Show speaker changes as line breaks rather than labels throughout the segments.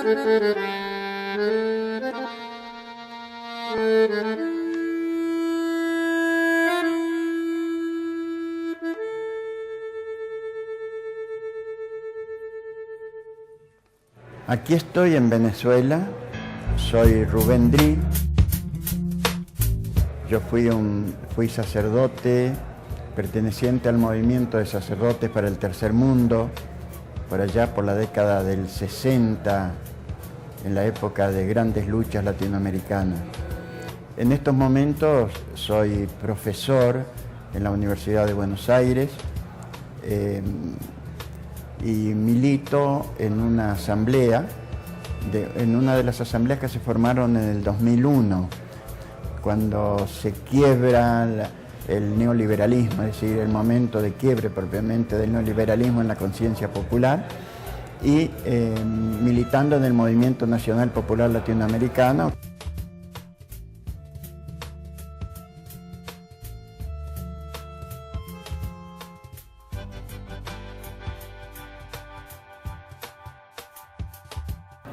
Aquí estoy en Venezuela, soy Rubén Dri. Yo fui sacerdote, perteneciente al movimiento de sacerdotes para el Tercer Mundo, por allá por la década del 60, en la época de grandes luchas latinoamericanas. En estos momentos soy profesor en la Universidad de Buenos Aires y milito en una asamblea, en una de las asambleas que se formaron en el 2001, cuando se quiebra el neoliberalismo, es decir, el momento de quiebre propiamente del neoliberalismo en la conciencia popular, y militando en el Movimiento Nacional Popular Latinoamericano.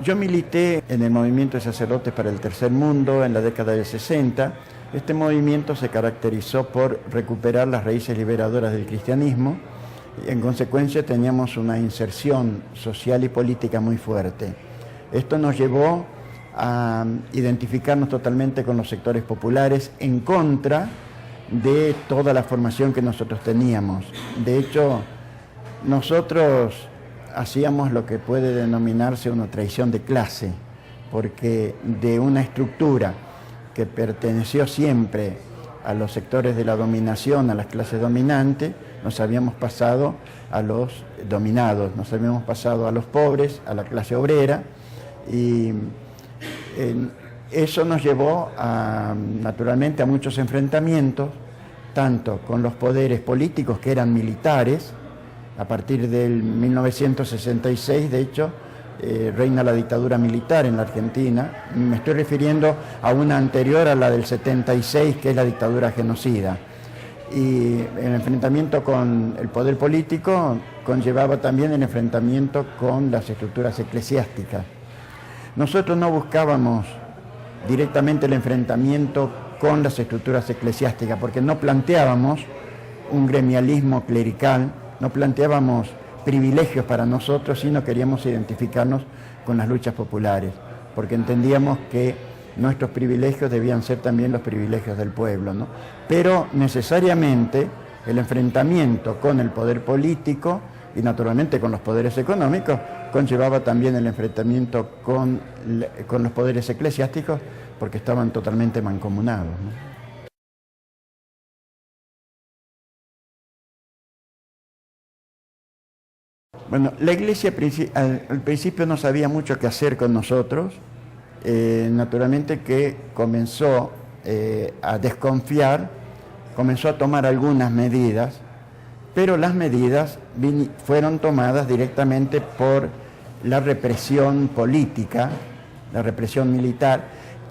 Yo milité en el movimiento de sacerdotes para el Tercer Mundo en la década del 60. Este movimiento se caracterizó por recuperar las raíces liberadoras del cristianismo y en consecuencia teníamos una inserción social y política muy fuerte. Esto nos llevó a identificarnos totalmente con los sectores populares en contra de toda la formación que nosotros teníamos. De hecho, nosotros hacíamos lo que puede denominarse una traición de clase, porque de una estructura que perteneció siempre a los sectores de la dominación, a las clases dominantes, nos habíamos pasado a los dominados, nos habíamos pasado a los pobres, a la clase obrera, y eso nos llevó naturalmente a muchos enfrentamientos, tanto con los poderes políticos que eran militares. A partir del 1966, de hecho, reina la dictadura militar en la Argentina. Me estoy refiriendo a una anterior a la del 76, que es la dictadura genocida. Y el enfrentamiento con el poder político conllevaba también el enfrentamiento con las estructuras eclesiásticas. Nosotros no buscábamos directamente el enfrentamiento con las estructuras eclesiásticas, porque no planteábamos un gremialismo clerical, no planteábamos privilegios para nosotros, sino queríamos identificarnos con las luchas populares, porque entendíamos que nuestros privilegios debían ser también los privilegios del pueblo, ¿no? Pero necesariamente el enfrentamiento con el poder político y naturalmente con los poderes económicos conllevaba también el enfrentamiento con los poderes eclesiásticos, porque estaban totalmente mancomunados, ¿no? Bueno, la Iglesia al principio no sabía mucho qué hacer con nosotros, naturalmente que comenzó a desconfiar, comenzó a tomar algunas medidas, pero las medidas fueron tomadas directamente por la represión política, la represión militar,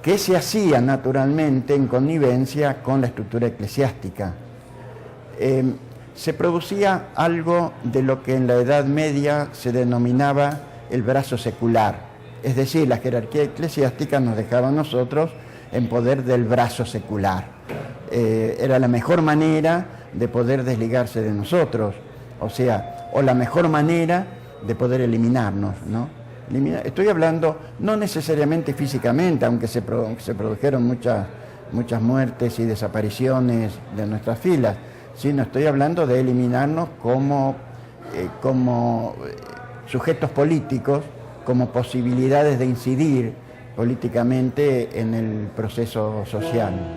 que se hacía naturalmente en connivencia con la estructura eclesiástica. Se producía algo de lo que en la Edad Media se denominaba el brazo secular, es decir, la jerarquía eclesiástica nos dejaba a nosotros en poder del brazo secular. Era la mejor manera de poder desligarse de nosotros, o la mejor manera de poder eliminarnos, ¿no? Estoy hablando no necesariamente físicamente, aunque se produjeron muchas muertes y desapariciones de nuestras filas, sino estoy hablando de eliminarnos como sujetos políticos, como posibilidades de incidir políticamente en el proceso social.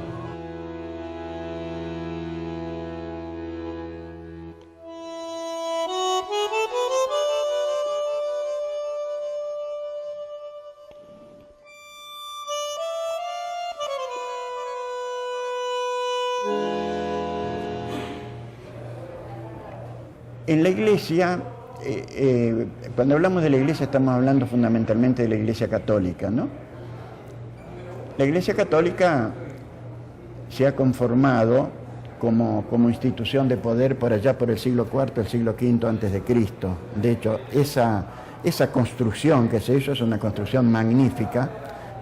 En la Iglesia, cuando hablamos de la Iglesia estamos hablando fundamentalmente de la Iglesia Católica, ¿no? La Iglesia Católica se ha conformado como institución de poder por allá por el siglo IV, el siglo V antes de Cristo. De hecho, esa construcción que se hizo es una construcción magnífica,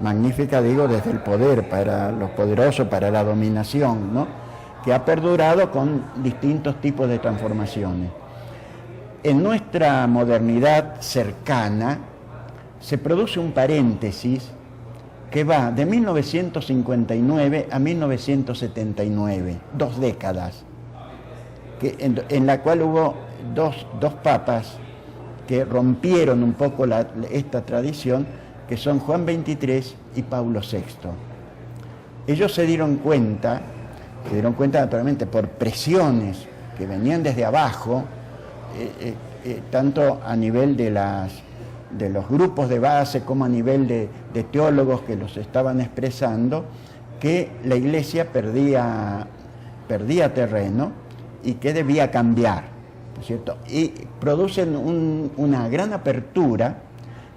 magnífica digo desde el poder para los poderosos, para la dominación, ¿no? Que ha perdurado con distintos tipos de transformaciones. En nuestra modernidad cercana se produce un paréntesis que va de 1959 a 1979, 2 décadas, en la cual hubo dos papas que rompieron un poco esta tradición, que son Juan XXIII y Pablo VI. Ellos se dieron cuenta naturalmente por presiones que venían desde abajo, tanto a nivel de los grupos de base como a nivel de teólogos que los estaban expresando, que la Iglesia perdía terreno y que debía cambiar, ¿no es cierto? Y producen una gran apertura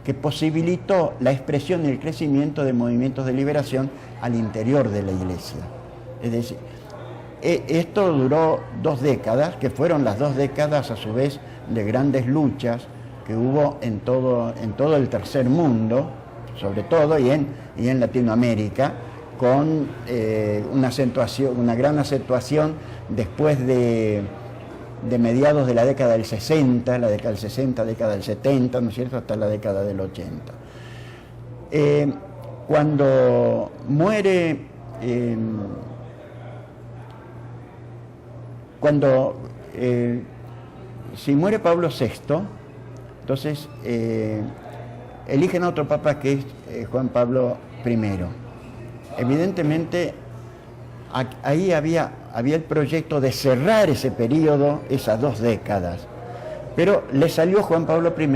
que posibilitó la expresión y el crecimiento de movimientos de liberación al interior de la Iglesia. Es decir, esto duró 2 décadas, que fueron las 2 décadas a su vez de grandes luchas que hubo en todo el tercer mundo, sobre todo, y en Latinoamérica, con una gran acentuación después de mediados de la década del 60, la década del 60, década del 70, ¿no es cierto?, hasta la década del 80. Cuando muere, si muere Pablo VI, entonces eligen a otro papa que es Juan Pablo I. Evidentemente, ahí había el proyecto de cerrar ese periodo, esas 2 décadas, pero le salió Juan Pablo I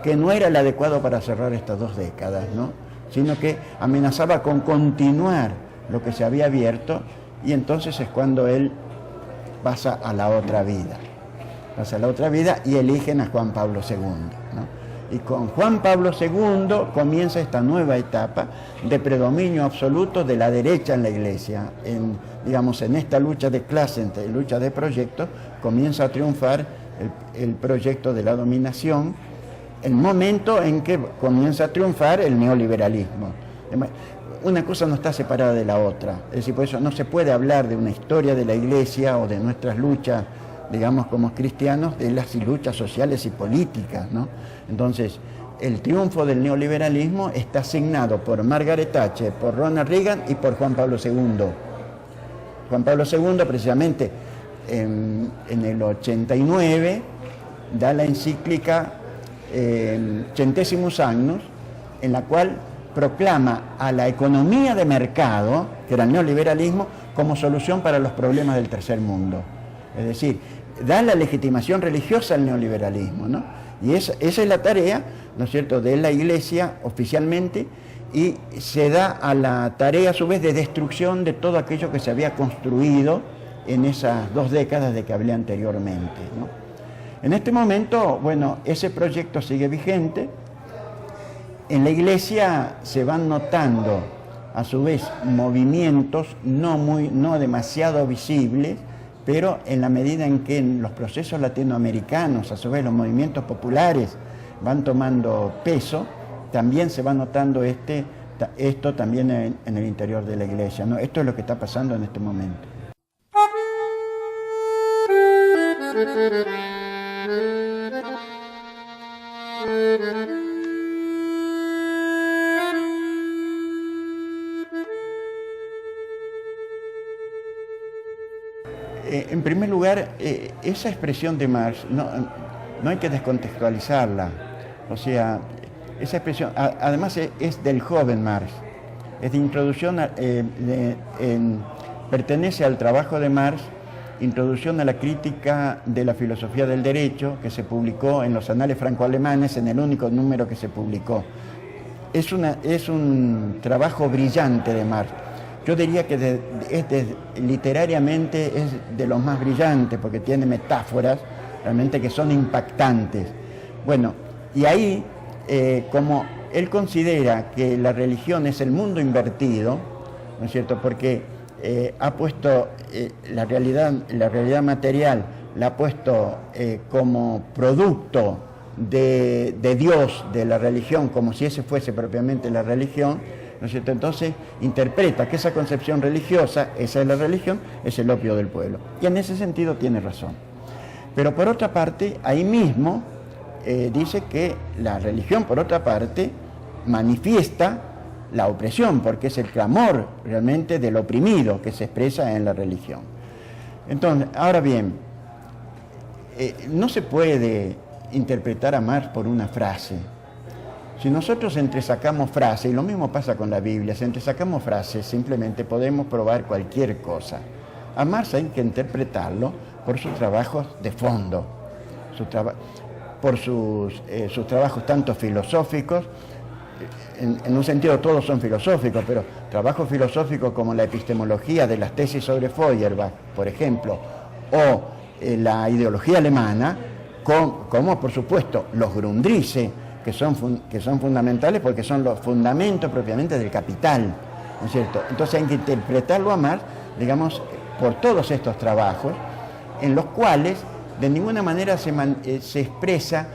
que no era el adecuado para cerrar estas 2 décadas, ¿no? Sino que amenazaba con continuar lo que se había abierto, y entonces es cuando él pasa a la otra vida. Y eligen a Juan Pablo II, ¿no? Y con Juan Pablo II comienza esta nueva etapa de predominio absoluto de la derecha en la Iglesia. En esta lucha de clase, lucha de proyectos, comienza a triunfar el proyecto de la dominación, el momento en que comienza a triunfar el neoliberalismo. Una cosa no está separada de la otra, es decir, por eso no se puede hablar de una historia de la Iglesia o de nuestras luchas, digamos, como cristianos, de las luchas sociales y políticas, ¿no? Entonces, el triunfo del neoliberalismo está asignado por Margaret Thatcher, por Ronald Reagan y por Juan Pablo II. Juan Pablo II, precisamente, en el 89, da la encíclica Centésimos Agnus, en la cual proclama a la economía de mercado, que era el neoliberalismo, como solución para los problemas del tercer mundo. Es decir, da la legitimación religiosa al neoliberalismo, ¿no? Y esa es la tarea, ¿no es cierto?, de la Iglesia oficialmente, y se da a la tarea a su vez de destrucción de todo aquello que se había construido en esas 2 décadas de que hablé anteriormente, ¿no? En este momento, bueno, ese proyecto sigue vigente. En la Iglesia se van notando a su vez movimientos no demasiado visibles, pero en la medida en que en los procesos latinoamericanos, a su vez los movimientos populares van tomando peso, también se va notando esto también en el interior de la Iglesia, ¿no? Esto es lo que está pasando en este momento. En primer lugar, esa expresión de Marx no hay que descontextualizarla. O sea, esa expresión, además es del joven Marx, es de introducción, pertenece al trabajo de Marx, Introducción a la crítica de la filosofía del derecho, que se publicó en los Anales Franco-Alemanes, en el único número que se publicó. Es un trabajo brillante de Marx. Yo diría que literariamente es de los más brillantes, porque tiene metáforas realmente que son impactantes. Bueno, y ahí, como él considera que la religión es el mundo invertido, ¿no es cierto?, porque ha puesto la realidad material, la ha puesto como producto de Dios, de la religión, como si ese fuese propiamente la religión, ¿no es cierto? Entonces interpreta que esa concepción religiosa, esa es la religión, es el opio del pueblo. Y en ese sentido tiene razón. Pero por otra parte, ahí mismo dice que la religión, por otra parte, manifiesta la opresión, porque es el clamor realmente del oprimido que se expresa en la religión. Entonces, ahora bien, no se puede interpretar a Marx por una frase. Si nosotros entresacamos frases, y lo mismo pasa con la Biblia, si entresacamos frases, simplemente podemos probar cualquier cosa. A Marx hay que interpretarlo por sus trabajos de fondo, por sus trabajos tanto filosóficos, en un sentido todos son filosóficos, pero trabajos filosóficos como la epistemología de las tesis sobre Feuerbach, por ejemplo, o la ideología alemana, como por supuesto los Grundrisse, que son fundamentales porque son los fundamentos propiamente del Capital, ¿no es cierto? Entonces hay que interpretarlo a Marx, digamos, por todos estos trabajos, en los cuales de ninguna manera se expresa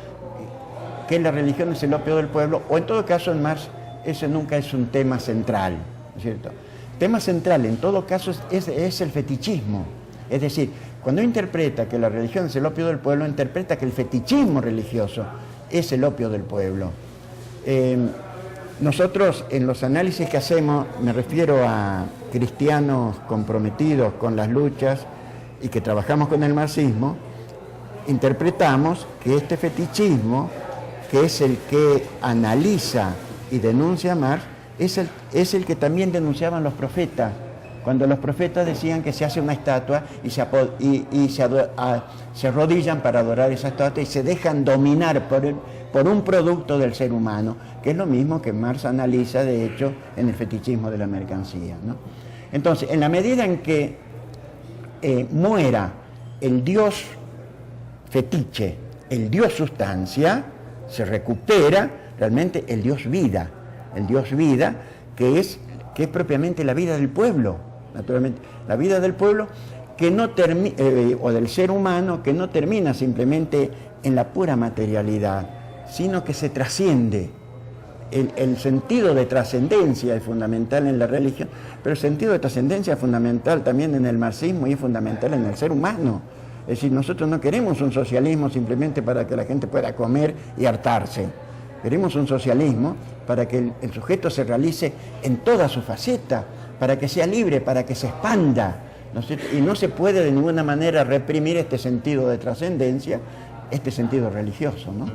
que la religión es el opio del pueblo, o en todo caso en Marx ese nunca es un tema central, ¿no es cierto? Tema central en todo caso es el fetichismo, es decir, cuando interpreta que la religión es el opio del pueblo, interpreta que el fetichismo religioso es el opio del pueblo. Nosotros en los análisis que hacemos, me refiero a cristianos comprometidos con las luchas y que trabajamos con el marxismo, interpretamos que este fetichismo, que es el que analiza y denuncia a Marx, es el que también denunciaban los profetas, cuando los profetas decían que se hace una estatua y se arrodillan para adorar esa estatua y se dejan dominar por un producto del ser humano, que es lo mismo que Marx analiza, de hecho, en el fetichismo de la mercancía, ¿no? Entonces, en la medida en que muera el Dios fetiche, el Dios sustancia, se recupera realmente el Dios vida, que es propiamente la vida del pueblo, naturalmente, la vida del pueblo que no o del ser humano, que no termina simplemente en la pura materialidad, sino que se trasciende. El sentido de trascendencia es fundamental en la religión, pero el sentido de trascendencia es fundamental también en el marxismo y es fundamental en el ser humano. Es decir, nosotros no queremos un socialismo simplemente para que la gente pueda comer y hartarse. Queremos un socialismo para que el sujeto se realice en toda su faceta, para que sea libre, para que se expanda, ¿no es cierto? Y no se puede de ninguna manera reprimir este sentido de trascendencia, este sentido religioso, ¿no?